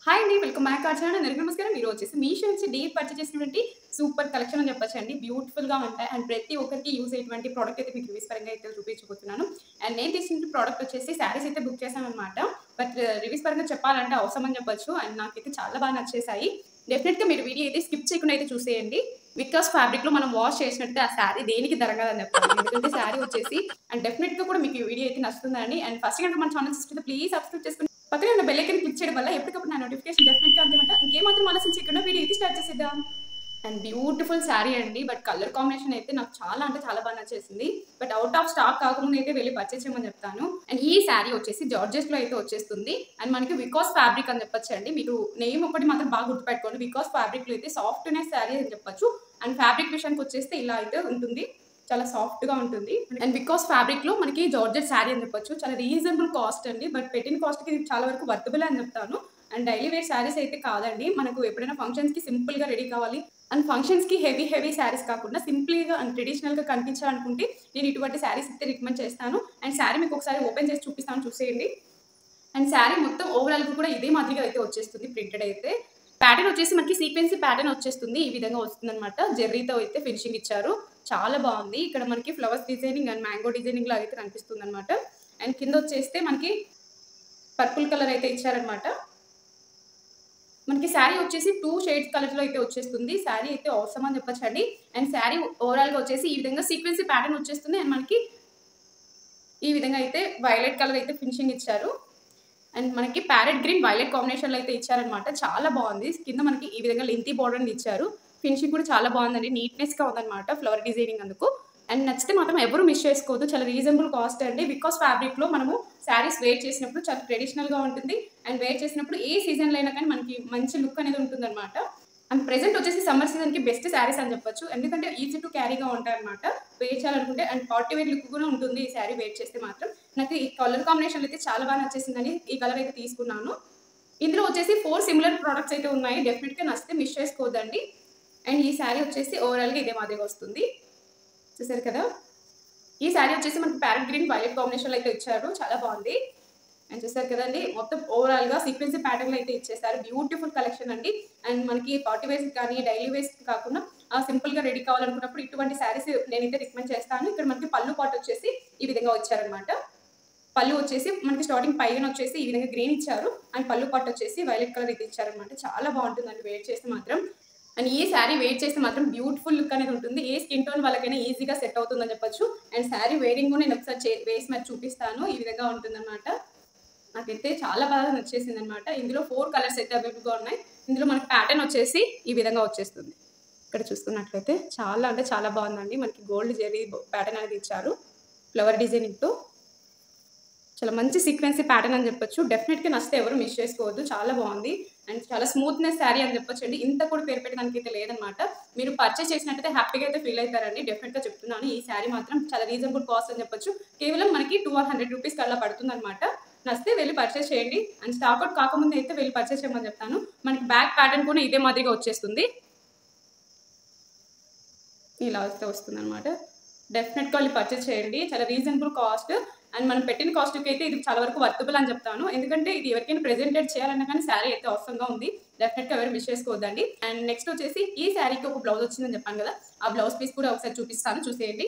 Hi అండి. Welcome back our channel. అందరికీ నమస్కారం. మీరు వచ్చేసి మీషో నుంచి డీప్ పర్చేస్ చేసినటువంటి సూపర్ కలెక్షన్ అని చెప్పొచ్చండి. బ్యూటిఫుల్‌గా ఉంటాయి. అండ్ ప్రతి ఒక్కరికి యూజ్ అయ్యేటువంటి ప్రొడక్ట్ అయితే మీకు రివ్యూస్ పరంగా అయితే చూపించబోతున్నాను. అండ్ నేను తీసిన ప్రొడక్ట్ వచ్చేసి శారీస్ అయితే బుక్ చేశాననమాట. బట్ రివ్యూస్ పరంగా చెప్పాలంటే అవసరం అని చెప్పొచ్చు. అండ్ నాకైతే చాలా బాగా నచ్చేసాయి. డెఫినిట్‌గా మీరు వీడియో అయితే స్కిప్ చేయకుండా అయితే చూసేయండి. వికాస్ ఫ్యాబ్రిక్‌లో మనం వాష్ చేసినట్టే ఆ శారీ దేనికి తరగదని చెప్పాలి. ఎందుకంటే శారీ వచ్చేసి అండ్ డెఫినిట్‌గా కూడా మీకు ఈ వీడియో అయితే నచ్చుతుందండి. అండ్ ఫస్ట్ గనుక మన ఛానల్ చూస్తుంటే ప్లీజ్ సబ్స్క్రైబ్ చేసుకొని పక్కనే ఉన్న బెల్ ఐకాన్ క్లిక్ చేయడం వల్ల ఎప్పటికప్పుడు నా నోటిఫికేషన్ డెఫినెట్‌గా అందేమాట. ఇంకేమాత్రం ఆలోచించకుండా వీడియో అయితే స్టార్ట్ చేసేద్దాం. అండ్ బ్యూటిఫుల్ శారీ అండి. బట్ కలర్ కాంబినేషన్ అయితే నాకు చాలా అంటే చాలా బాగా నచ్చేసింది. బట్ ఔట్ ఆఫ్ స్టాక్ కాకముందు అయితే వెళ్లి పర్చేస్ చేయమని చెప్తాను. అండ్ ఈ శారీ వచ్చేసి జార్జెట్‌లో అయితే వచ్చేస్తుంది. అండ్ మనకి వికాస్ ఫ్యాబ్రిక్ అని చెప్పొచ్చండి. మీకు నేమ్ ఒకటి మాత్రం బాగా గుర్తుపెట్టుకోండి. వికాస్ ఫ్యాబ్రిక్‌లో అయితే సాఫ్ట్‌నెస్ శారీ అని చెప్పొచ్చు. అండ్ ఫ్యాబ్రిక్ విషయానికి వచ్చేస్తే ఇలా అయితే ఉంటుంది. చాలా సాఫ్ట్‌గా ఉంటుంది. అండ్ బికాస్ ఫ్యాబ్రిక్‌లో మనకి జార్జెట్ శారీ అని చెప్పొచ్చు. చాలా రీజనబుల్ కాస్ట్ అండి. బట్ పెట్టిన కాస్ట్‌కి ఇది చాలా వరకు వర్తబుల్ అని చెప్తాను. అండ్ డైలీ వేర్ శారీస్ అయితే కాదండి. మనకు ఎప్పుడైనా ఫంక్షన్స్‌కి సింపుల్‌గా రెడీ కావాలి. అండ్ ఫంక్షన్స్‌కి హెవీ శారీస్ కాకుండా సింపుల్‌గా అండ్ ట్రెడిషనల్‌గా కనిపించాలనుకుంటే నేను ఇటువంటి శారీస్ అయితే రికమెండ్ చేస్తాను. అండ్ శారీ మీకు ఒకసారి ఓపెన్ చేసి చూపిస్తాను చూసేయండి. అండ్ శారీ మొత్తం ఓవరాల్‌గా కూడా ఇదే మాదిరిగా అయితే వచ్చేస్తుంది ప్రింటెడ్ అయితే. ప్యాటర్న్ వచ్చేసి మనకి సీక్వెన్సీ ప్యాటర్న్ వచ్చేస్తుంది. ఈ విధంగా వస్తుందన్నమాట. జెర్రీతో అయితే ఫినిషింగ్ ఇచ్చారు. చాలా బావుంది. ఇక్కడ మనకి flowers designing and mango designing లాగా అయితే కనిపిస్తుందన్నమాట. అండ్ కింద వచ్చేస్తే మనకి పర్పుల్ కలర్ అయితే ఇచ్చారన్నమాట. మనకి శారీ వచ్చేసి 2 షేడ్స్ కలర్స్‌లో అయితే వచ్చేస్తుంది. శారీ అయితే ఆసమ్ అని చెప్పొచ్చండి. అండ్ శారీ ఓవరాల్‌గా వచ్చేసి ఈ విధంగా సీక్వెన్సీ ప్యాటర్న్ వచ్చేస్తుంది. అండ్ మనకి ఈ విధంగా అయితే వైలెట్ కలర్ అయితే ఫినిషింగ్ ఇచ్చారు. అండ్ మనకి ప్యారెట్ గ్రీన్, వైలెట్ కాంబినేషన్‌లో అయితే ఇచ్చారనమాట. చాలా బావుంది. కింద మనకి ఈ విధంగా లెంతీ బోర్డర్‌ని ఇచ్చారు. ఫినిషింగ్ కూడా చాలా బావుందండి. నీట్‌నెస్‌గా ఉందనమాట. ఫ్లవర్ డిజైనింగ్ అందుకు. అండ్ నచ్చితే మాత్రం ఎవరు మిస్ చేసుకోవద్దు. చాలా రీజనబుల్ కాస్ట్ అండి. బికాస్ ఫ్యాబ్రిక్‌లో మనము శారీస్ వేర్ చేసినప్పుడు చాలా ట్రెడిషనల్‌గా ఉంటుంది. అండ్ వేర్ చేసినప్పుడు ఏ సీజన్‌లో అయినా కానీ మనకి మంచి లుక్ అనేది ఉంటుందనమాట. అండ్ ప్రెజెంట్ వచ్చేసి సమ్మర్ సీజన్‌కి బెస్ట్ శారీస్ అని చెప్పొచ్చు. ఎందుకంటే ఈజీ టు క్యారీగా ఉంటాయన్నమాట. వేర్ చేయాలనుకుంటే అండ్ పార్టీ వేర్ లుక్ కూడా ఉంటుంది ఈ శారీ వేర్ చేస్తే మాత్రం. నాకు ఈ కలర్ కాంబినేషన్ అయితే చాలా బాగా నచ్చేసిందని ఈ కలర్ అయితే తీసుకున్నాను. ఇందులో వచ్చేసి 4 సిమిలర్ ప్రొడక్ట్స్ అయితే ఉన్నాయి. డెఫినిట్‌గా నచ్చితే మిస్ చేసుకోవద్దండి. అండ్ ఈ శారీ వచ్చేసి ఓవరాల్‌గా ఇదే మాదిరిగా వస్తుంది. చూసారు కదా! ఈ శారీ వచ్చేసి మనకి ప్యారెట్ గ్రీన్, వైలెట్ కాంబినేషన్‌లో అయితే ఇచ్చారు. చాలా బావుంది. అండ్ చూసారు కదండీ! మొత్తం ఓవరాల్‌గా సీక్వెన్సీ ప్యాటర్న్‌లో అయితే ఇచ్చేసారు. బ్యూటిఫుల్ కలెక్షన్ అండి. అండ్ మనకి పార్టీ వేర్స్‌కి కానీ, డైలీ వేర్స్‌కి కాకుండా సింపుల్‌గా రెడీ కావాలనుకున్నప్పుడు ఇటువంటి శారీస్ నేనైతే రికమెండ్ చేస్తాను. ఇక్కడ మనకి పళ్ళు పార్ట్ వచ్చేసి ఈ విధంగా వచ్చారనమాట. పళ్ళు వచ్చేసి మనకి స్టార్టింగ్ పైనొచ్చేసి ఈ విధంగా గ్రీన్ ఇచ్చారు. అండ్ పళ్ళు పార్ట్ వచ్చేసి వైలెట్ కలర్ ఇది ఇచ్చారనమాట. చాలా బావుంటుందండి వేర్ చేస్తే మాత్రం. అండ్ ఈ శారీ వేర్ చేస్తే మాత్రం బ్యూటిఫుల్ లుక్ అనేది ఉంటుంది. ఏ స్కిన్ టోన్ వాళ్ళకైనా ఈజీగా సెట్ అవుతుందని చెప్పొచ్చు. అండ్ శారీ వేరింగ్ కూడా నేను ఒకసారి వేసి మరి చూపిస్తాను. ఈ విధంగా ఉంటుందనమాట. నాకైతే చాలా బాగా నచ్చేసిందనమాట. ఇందులో 4 కలర్స్ అయితే అవైలబుల్‌గా ఉన్నాయి. ఇందులో మనకి ప్యాటర్న్ వచ్చేసి ఈ విధంగా వచ్చేస్తుంది. ఇక్కడ చూసుకున్నట్లయితే చాలా అంటే చాలా బావుందండి. మనకి గోల్డ్ జెరీ ప్యాటర్న్ అనేది ఇచ్చారు. ఫ్లవర్ డిజైనింగ్‌తో. చాలా మంచి సీక్వెన్సీ ప్యాటర్న్ అని చెప్పొచ్చు. డెఫినిట్‌గా నచ్చితే ఎవరు మిస్ చేసుకోవద్దు. చాలా బావుంది. అండ్ చాలా స్మూత్‌నెస్ శారీ అని చెప్పొచ్చండి. ఇంత కూడా పేరు పెట్టడానికైతే లేదనమాట. మీరు పర్చేస్ చేసినట్టయితే హ్యాపీగా అయితే ఫీల్ అయితారండి. డెఫినిట్‌గా చెప్తున్నాను. ఈ శారీ మాత్రం చాలా రీజనబుల్ కాస్ట్ అని చెప్పొచ్చు. కేవలం మనకి 200 రూపీస్‌కి అలా పడుతుందనమాట. నచ్చితే వెళ్లి పర్చేస్ చేయండి. అండ్ స్టాక్ ఔట్ కాకముందు అయితే వెళ్లి పర్చేస్ చేయమని చెప్తాను. మనకి బ్యాక్ ప్యాటర్న్ కూడా ఇదే మాదిరిగా వచ్చేస్తుంది. ఇలా అయితే వస్తుందనమాట. డెఫినిట్‌గా వెళ్లి పర్చేస్ చేయండి. చాలా రీజనబుల్ కాస్ట్. అండ్ మనం పెట్టిన కాస్ట్‌కైతే ఇది చాలా వరకు వర్తబుల్ అని చెప్తాను. ఎందుకంటే ఇది ఎవరికైనా ప్రెజెంటేట్ చేయాలన్నా కానీ శారీ అయితే అవసరంగా ఉంది. డెఫినిట్‌గా ఎవరు మిస్ చేసుకోవద్దండి. అండ్ నెక్స్ట్ వచ్చేసి ఈ శారీకి ఒక బ్లౌజ్ వచ్చిందని చెప్పాను కదా! ఆ బ్లౌజ్ పీస్ కూడా ఒకసారి చూపిస్తాను చూసేయండి.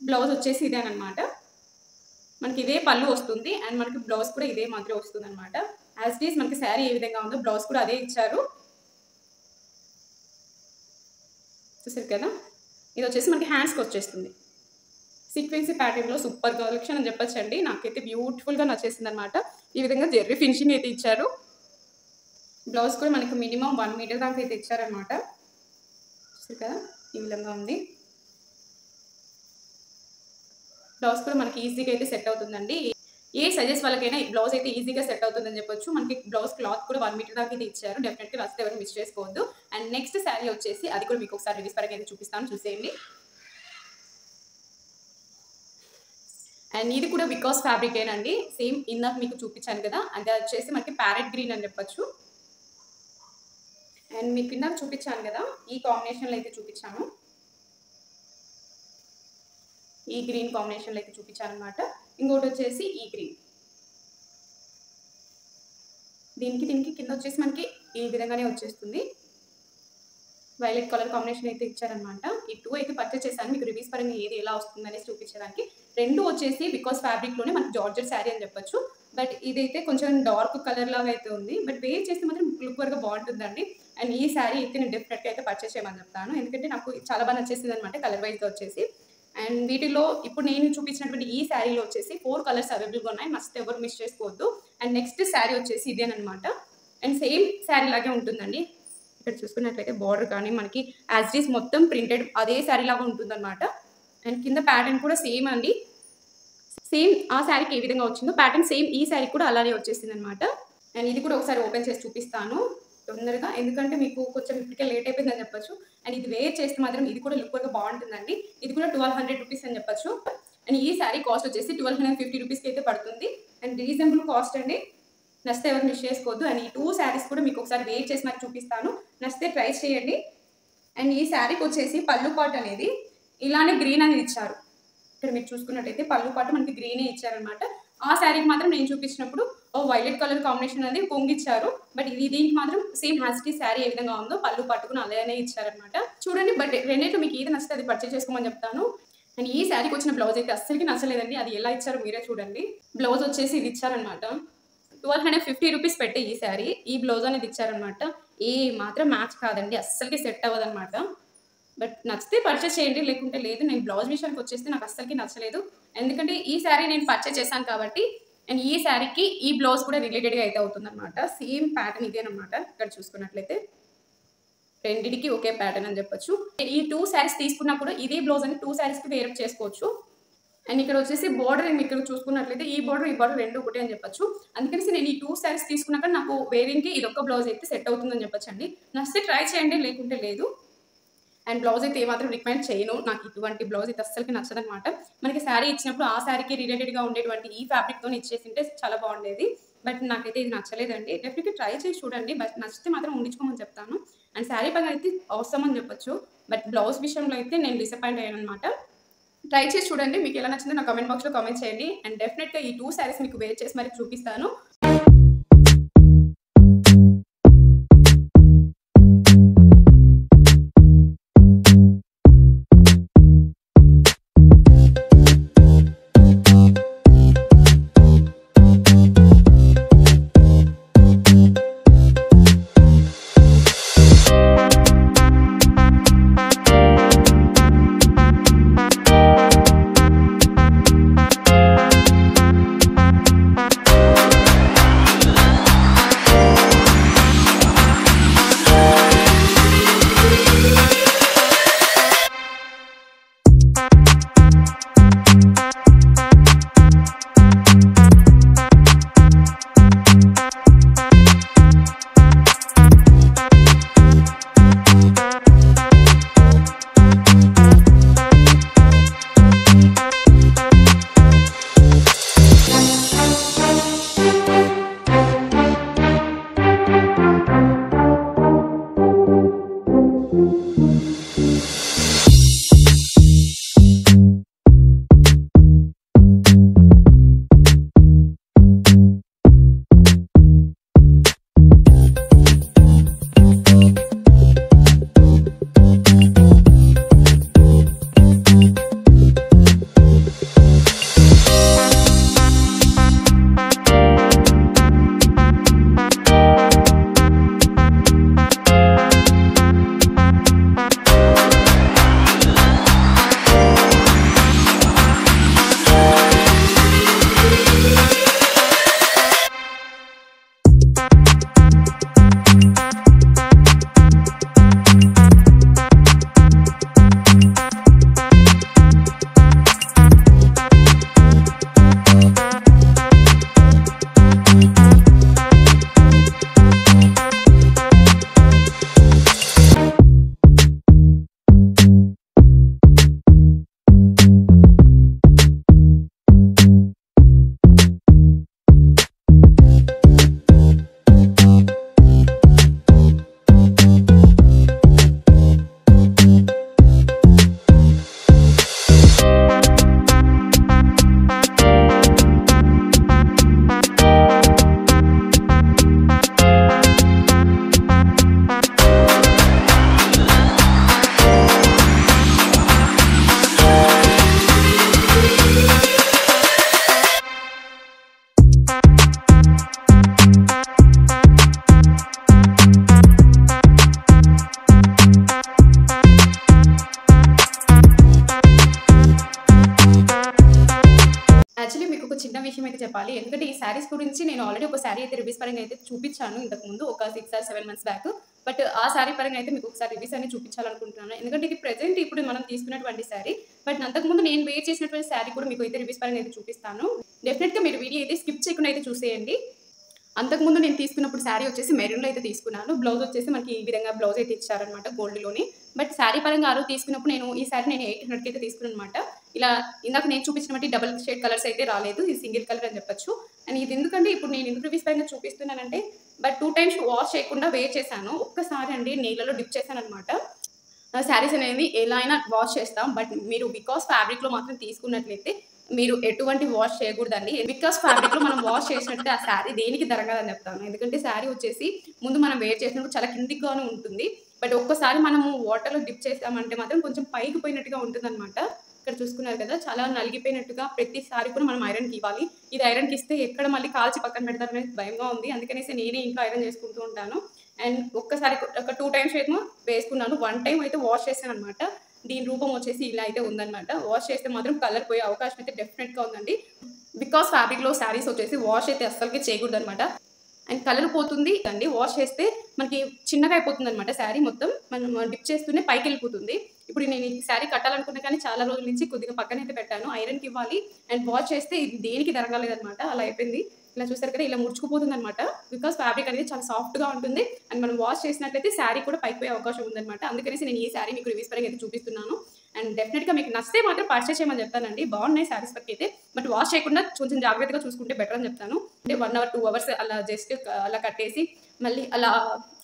బ్లౌజ్ వచ్చేసి ఇదేననమాట. మనకి ఇదే పళ్ళు వస్తుంది. అండ్ మనకి బ్లౌజ్ కూడా ఇదే మాదిరి వస్తుందనమాట. యాజ్ ఇట్ ఈజ్ మనకి శారీ ఏ విధంగా ఉందో బ్లౌజ్ కూడా అదే ఇచ్చారు. చూసారు కదా! ఇదొచ్చేసి మనకి హ్యాండ్స్‌కొచ్చేస్తుంది. సీక్వెన్సీ ప్యాటర్న్‌లో సూపర్ కలెక్షన్ అని చెప్పొచ్చండి. నాకైతే బ్యూటిఫుల్‌గా నచ్చేసిందనమాట. ఈ విధంగా జెర్రీ ఫినిషింగ్ అయితే ఇచ్చారు. బ్లౌజ్ కూడా మనకి మినిమమ్ 1 మీటర్ దాకా అయితే ఇచ్చారనమాట. చూసారు కదా! ఈ విధంగా ఉంది. బ్లౌజ్ కూడా మనకి ఈజీగా అయితే సెట్ అవుతుందండి. ఏ సైజెస్ వాళ్ళకైనా ఈ బ్లౌజ్ అయితే ఈజీగా సెట్ అవుతుందని చెప్పొచ్చు. మనకి బ్లౌజ్ క్లాత్ కూడా 1 మీటర్ దాకా అయితే ఇచ్చారు. డెఫినిట్‌గా నచ్చితే ఎవరు మిస్ చేసుకోవద్దు. అండ్ నెక్స్ట్ శారీ వచ్చేసి అది కూడా మీకు ఒకసారి రివ్యూస్ పరంగా అయితే చూపిస్తాను చూసేయండి. అండ్ ఇది కూడా వికాస్ ఫ్యాబ్రికేనండి. సేమ్ ఇందాక మీకు చూపించాను కదా! అది వచ్చేసి మనకి ప్యారెట్ గ్రీన్ అని చెప్పొచ్చు. అండ్ మీకు ఇందాక చూపించాను కదా! ఈ కాంబినేషన్‌లో అయితే చూపించాను. ఈ గ్రీన్ కాంబినేషన్‌లో అయితే చూపించాననమాట. ఇంకోటొచ్చేసి ఈ గ్రీన్. దీనికి కింద వచ్చేసి మనకి ఈ విధంగానే వచ్చేస్తుంది. వైలెట్ కలర్ కాంబినేషన్ అయితే ఇచ్చారనమాట. ఈ 2 అయితే పర్చేస్ చేశాను. మీకు రివ్యూస్ పరంగా ఏది ఎలా వస్తుందనేసి చూపించడానికి. 2 వచ్చేసి బికాస్ ఫ్యాబ్రిక్‌లోనే మనకి జార్జెట్ శారీ అని చెప్పొచ్చు. బట్ ఇదైతే కొంచెం డార్క్ కలర్ లాగా అయితే ఉంది. బట్ వేర్ చేస్తే మాత్రం లుక్ వరకు బాగుంటుందండి. అండ్ ఈ శారీ అయితే నేను డెఫినెట్‌గా అయితే పర్చేస్ చేయమని చెప్తాను. ఎందుకంటే నాకు చాలా బాగా నచ్చేసిందనమాట కలర్ వైస్‌గా వచ్చేసి. అండ్ వీటిలో ఇప్పుడు నేను చూపించినటువంటి ఈ శారీలో వచ్చేసి 4 కలర్స్ అవైలబుల్‌గా ఉన్నాయి. మస్ట్ ఎవరు మిస్ చేసుకోవద్దు. అండ్ నెక్స్ట్ శారీ వచ్చేసి ఇదేననమాట. అండ్ సేమ్ శారీ లాగే ఉంటుందండి. ఇక్కడ చూసుకున్నట్లయితే బార్డర్ కానీ మనకి యాజ్ ఇట్ ఈస్ మొత్తం ప్రింటెడ్ అదే శారీ లాగా ఉంటుందన్నమాట. అండ్ కింద ప్యాటర్న్ కూడా సేమ్ అండి. సేమ్ ఆ శారీకి ఏ విధంగా వచ్చిందో ప్యాటర్న్ సేమ్ ఈ శారీకి కూడా అలానే వచ్చేసింది అనమాట. అండ్ ఇది కూడా ఒకసారి ఓపెన్ చేసి చూపిస్తాను తొందరగా, ఎందుకంటే మీకు కొంచెం ఇప్పటికే లేట్ అయిపోయిందని చెప్పొచ్చు. అండ్ ఇది వేర్ చేస్తే మాత్రం ఇది కూడా లుక్ బాగుంటుందండి. ఇది కూడా 1200 రూపీస్ అని చెప్పొచ్చు. అండ్ ఈ శారీ కాస్ట్ వచ్చేసి 1250 రూపీస్కి అయితే పడుతుంది. అండ్ రీజనబుల్ కాస్ట్ అండి. నచ్చితే ఎవరు మిస్ చేసుకోవద్దు. అండ్ ఈ 2 శారీస్ కూడా మీకు ఒకసారి వేర్ చేసి మరి చూపిస్తాను. నచ్చితే ట్రై చేయండి. అండ్ ఈ శారీకి వచ్చేసి పళ్ళు పాటు అనేది ఇలానే గ్రీన్ అనేది ఇచ్చారు. ఇక్కడ మీరు చూసుకున్నట్టయితే పళ్ళు పాటు మనకి గ్రీనే ఇచ్చారనమాట. ఆ శారీకి మాత్రం నేను చూపించినప్పుడు వైలెట్ కలర్ కాంబినేషన్ అనేది పొంగిచ్చారు. బట్ దీనికి మాత్రం సేమ్ హ్యాస్టీ శారీ ఏ విధంగా ఉందో పళ్ళు పట్టుకుని అలానే ఇచ్చారనమాట. చూడండి, బట్ రెండైతే మీకు ఏది నచ్చితే అది పర్చేస్ చేసుకోమని చెప్తాను. అండ్ ఈ శారీకి వచ్చిన బ్లౌజ్ అయితే అస్సలకి నచ్చలేదండి. అది ఎలా ఇచ్చారో మీరే చూడండి. బ్లౌజ్ వచ్చేసి ఇది ఇచ్చారనమాట. 1250 రూపీస్ పెట్టే ఈ శారీ ఈ బ్లౌజ్ అనేది ఇచ్చారనమాట. ఏ మాత్రం మ్యాచ్ కాదండి, అస్సలకి సెట్ అవ్వదనమాట. బట్ నచ్చితే పర్చేస్ చేయండి, లేకుంటే లేదు. నేను బ్లౌజ్ విషయానికి వచ్చేస్తే నాకు అస్సలకి నచ్చలేదు. ఎందుకంటే ఈ శారీ నేను పర్చేస్ చేశాను కాబట్టి. అండ్ ఈ శారీకి ఈ బ్లౌజ్ కూడా రిలేటెడ్గా అయితే అవుతుందన్నమాట. సేమ్ ప్యాటర్న్ ఇదేనమాట. ఇక్కడ చూసుకున్నట్లయితే రెండింటికి ఒకే ప్యాటర్న్ అని చెప్పొచ్చు. ఈ 2 శారీస్ తీసుకున్నా కూడా ఇదే బ్లౌజ్ అని 2 శారీస్కి వేర్ చేసుకోవచ్చు. అండ్ ఇక్కడ వచ్చేసి బార్డర్ ఇక్కడ చూసుకున్నట్లయితే ఈ బార్డర్ రెండు ఒకటే అని చెప్పొచ్చు. అందుకని నేను ఈ 2 శారీస్ తీసుకున్నాక నాకు వేరింగ్కి ఇది ఒక్క బ్లౌజ్ అయితే సెట్ అవుతుందని చెప్పొచ్చు అండి. నచ్చితే ట్రై చేయండి, లేకుంటే లేదు. అండ్ బ్లౌజ్ అయితే ఏమాత్రం రికమెండ్ చేయను. నాకు ఇటువంటి బ్లౌజ్ అయితే అస్సలకి నచ్చదనమాట. మనకి శారీ ఇచ్చినప్పుడు ఆ శారీకి రిలేటెడ్గా ఉండేటువంటి ఈ ఫ్యాబ్రిక్తో ఇచ్చేసింటే చాలా బాగుండేది. బట్ నాకైతే ఇది నచ్చలేదండి. డెఫినెట్గా ట్రై చేసి చూడండి. బట్ నచ్చితే మాత్రం ఉండించుకోమని చెప్తాను. అండ్ శారీ పరంగా అయితే అవసరం అని చెప్పొచ్చు. బట్ బ్లౌజ్ విషయంలో అయితే నేను డిసప్పాయింట్ అయ్యాను అనమాట. ట్రై చేసి చూడండి. మీకు ఎలా నచ్చిందో నా కామెంట్ బాక్స్లో కామెంట్ చేయండి. అండ్ డెఫినెట్గా ఈ 2 శారీస్ మీకు వేర్ చేసి మరి చూపిస్తాను. అండి. ఎందుకంటే ఈ శారీస్ గురించి నేను ఆల్రెడీ ఒక శారీ అయితే రివ్యూస్ పరంగా అయితే చూపించాను ఇంతకుముందు ఒక 6 ఆర్ 7 మంత్స్ బ్యాక్. బట్ ఆ శారీ పరంగా అయితే మీకు ఒకసారి రివ్యూస్ అనేది చూపించాలనుకుంటున్నాను. ఎందుకంటే ఇది ప్రెజెంట్ ఇప్పుడు మనం తీసుకున్నటువంటి శారీ. బట్ అంతకుముందు నేను వేర్ చేసినటువంటి శారీ కూడా మీకు అయితే రివ్యూస్ పరంగా అయితే చూపిస్తాను. డెఫినిట్‌గా మీరు వీడియో అయితే స్కిప్ చేయకుండా అయితే చూసేయండి. అంతకుముందు నేను తీసుకున్నప్పుడు శారీ వచ్చేసి మెరూన్‌లో అయితే తీసుకున్నాను. బ్లౌజ్ వచ్చేసి మనకి ఈ విధంగా బ్లౌజ్ అయితే ఇచ్చారనమాట గోల్డ్‌లోనే. బట్ శారీ పరంగా ఆ రోజు తీసుకున్నప్పుడు ఈ శారీ నేను 800కి అయితే తీసుకున్నాననమాట. ఇలా ఇందాక నేను చూపించినటువంటి డబుల్ షేడ్ కలర్స్ అయితే రాలేదు. ఇది సింగిల్ కలర్ అని చెప్పొచ్చు. అండ్ ఇది ఎందుకంటే ఇప్పుడు నేను ఎందుకు రివ్యూస్ పరంగా చూపిస్తున్నానంటే బట్ 2 టైమ్స్ వాష్ చేయకుండా వేర్ చేశాను. ఒక్కసారి అండి నీళ్ళలో డిప్ చేశాననమాట. శారీస్ అనేవి ఎలా అయినా వాష్ చేస్తాం. బట్ మీరు బికాస్ ఫ్యాబ్రిక్‌లో మాత్రం తీసుకున్నట్లయితే మీరు ఎటువంటి వాష్ చేయకూడదండి. బికాస్ ఫ్యాబ్రిక్‌లో మనం వాష్ చేసినట్టే ఆ శారీ దేనికి తరగదని చెప్తాను. ఎందుకంటే శారీ వచ్చేసి ముందు మనం వేర్ చేసినప్పుడు చాలా కిందికిగానే ఉంటుంది. బట్ ఒక్కసారి మనము వాటర్‌లో డిప్ చేసామంటే మాత్రం కొంచెం పైకి పోయినట్టుగా ఉంటుందనమాట. ఇక్కడ చూసుకున్నారు కదా! చాలా నలిగిపోయినట్టుగా ప్రతిసారి కూడా మనం ఐరన్‌కి ఇవ్వాలి. ఇది ఐరన్‌కి ఇస్తే ఎక్కడ మళ్ళీ కాల్చి పక్కన పెడతారనేది భయంగా ఉంది. అందుకనేసి నేనే ఇంట్లో ఐరన్ చేసుకుంటూ ఉంటాను. అండ్ ఒక్కసారి ఒక 2 టైమ్స్ ఏమో వేసుకున్నాను. 1 టైమ్ అయితే వాష్ చేశాననమాట. దీని రూపం వచ్చేసి ఇలా అయితే ఉందనమాట. వాష్ చేస్తే మాత్రం కలర్ పోయే అవకాశం అయితే డెఫినెట్‌గా ఉందండి. బికాస్ ఫ్యాబ్రిక్‌లో శారీస్ వచ్చేసి వాష్ అయితే అస్సలకి చేయకూడదనమాట. అండ్ కలర్ పోతుంది అండి. వాష్ చేస్తే మనకి చిన్నగా అయిపోతుందనమాట శారీ మొత్తం. మనం డిప్ చేస్తూనే పైకెళ్ళిపోతుంది. ఇప్పుడు నేను ఈ శారీ కట్టాలనుకున్నా కానీ చాలా రోజుల నుంచి కొద్దిగా పక్కనైతే పెట్టాను. ఐరన్‌కి ఇవ్వాలి అండ్ వాష్ చేస్తే ఇది దేనికి తరగలేదనమాట. అలా అయిపోయింది. ఇలా చూసారు కదా! ఇలా ముడుచుకుపోతుందనమాట. బికాస్ ఫ్యాబ్రిక్ అనేది చాలా సాఫ్ట్‌గా ఉంటుంది. అండ్ మనం వాష్ చేసినట్లయితే శారీ కూడా పైకి పోయే అవకాశం ఉందనమాట. అందుకనేసి నేను ఈ శారీ మీకు రివ్యూస్ పరంగా అయితే చూపిస్తున్నాను. అండ్ డెఫినెట్‌గా మీకు నచ్చితే మాత్రం పర్చేస్ చేయమని చెప్తానండి. బాగున్నాయి శారీస్ వరకైతే. బట్ వాష్ చేయకుండా కొంచెం జాగ్రత్తగా చూసుకుంటే బెటర్ అని చెప్తాను. అంటే 1 అవర్, 2 అవర్స్ అలా జస్ట్ అలా కట్టేసి మళ్ళీ అలా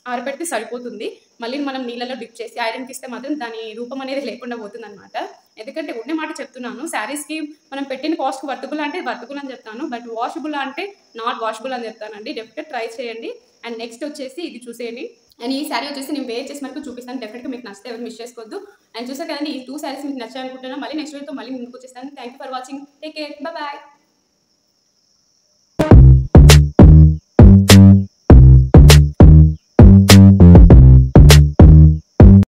ఆరబెడితే సరిపోతుంది. మళ్ళీ మనం నీళ్ళలో డిప్ చేసి ఐరన్‌కి ఇస్తే మాత్రం దాని రూపం అనేది లేకుండా పోతుందనమాట. ఎందుకంటే ఉన్న మాట చెప్తున్నాను. శారీస్‌కి మనం పెట్టిన కాస్ట్‌కి వర్తబుల్ అంటే వర్తబుల్ అని చెప్తాను. బట్ వాషబుల్ అంటే నాట్ వాషబుల్ అని చెప్తానండి. డెఫినెట్‌గా ట్రై చేయండి. అండ్ నెక్స్ట్ వచ్చేసి ఇది చూసేయండి. అండ్ ఈ శారీ వచ్చేసి నేను వేర్ చేసి మనకు చూపిస్తాను. డెఫినెట్‌గా మీకు నచ్చితే ఎవరు మిస్ చేసుకోవద్దు. అండ్ చూసారు కదండీ ఈ 2 శారీస్ మీకు నచ్చాయనుకుంటున్నాను. మళ్ళీ నెక్స్ట్ వీడియోతో మళ్ళీ ముందుకు వచ్చేస్తాను. Thank you for watching. Take care. By by.